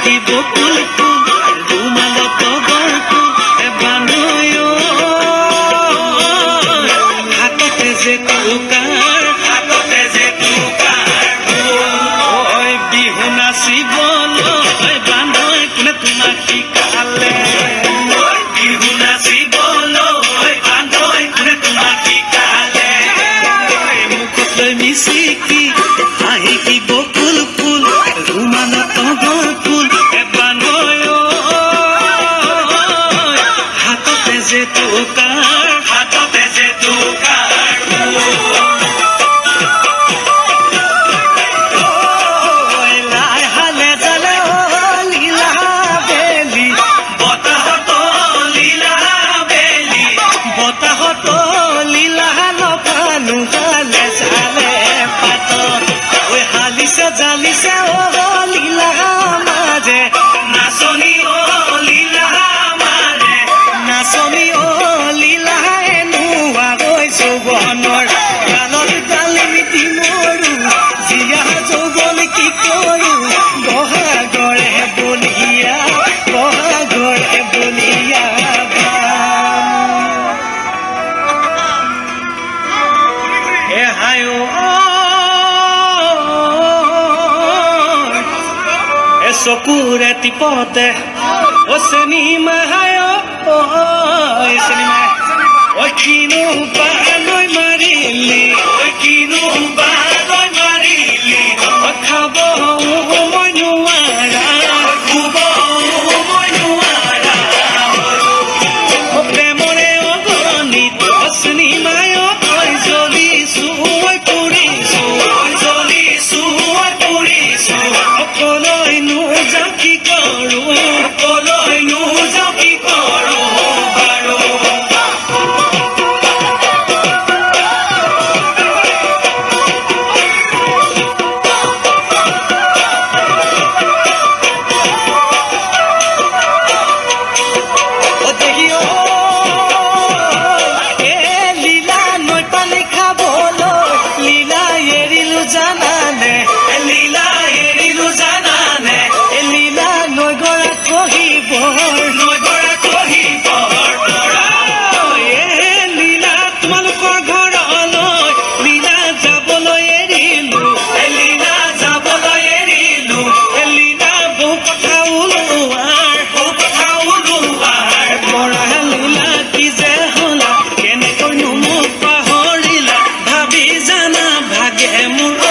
কি বকুল ফুল ৰুমালত তগৰ ফুল বান্ধৈ হাততে যে টুকাৰ বিহু নাচিবলৈ বান্ধৈ কোনে তোমাক শিকালে বিহু নাচিবলৈ বান্ধৈ কোনে তোমাক শিকালে মুখত লৈ মিচিকি হাঁহি কি বকুল ফুল ৰুমালত তগৰ ফুল বান্ধৈ হাততে যে টুকাৰ জালিছে লীলা মাজে নাচনী লীলা মাজে নাচনী লীলা এনুৱা গৈছো বনৰ গালত গালি মিটি মৰো জীয়া যৌৱন কি কৰো বহাগৰে বলিয়া হায় চকুৰে টিপতে অ চিনেমা হায় চিনেমা ঐ কিনো বালৈ মাৰিলি খাব মই নোৱাৰা প্ৰেমৰে অগণিত চিনেমায় জ্বলিছো পৰিছো অকলৈ যাওঁ কি কৰোঁ বাৰু লীলা নৈ পানী খাবলৈ লীলা এৰিলো জানানে লীলা নৈ গৰা কহিবৰ লীলা তোমালোকৰ ঘৰলৈ লীলা যাবলৈ এৰিলো লীলা বহু কথা ওলোৱাৰ পৰা লীলা কি যে হলা কেনেকৈনো মোক পাহৰিলা ভাবি জানা ভাগে মোৰ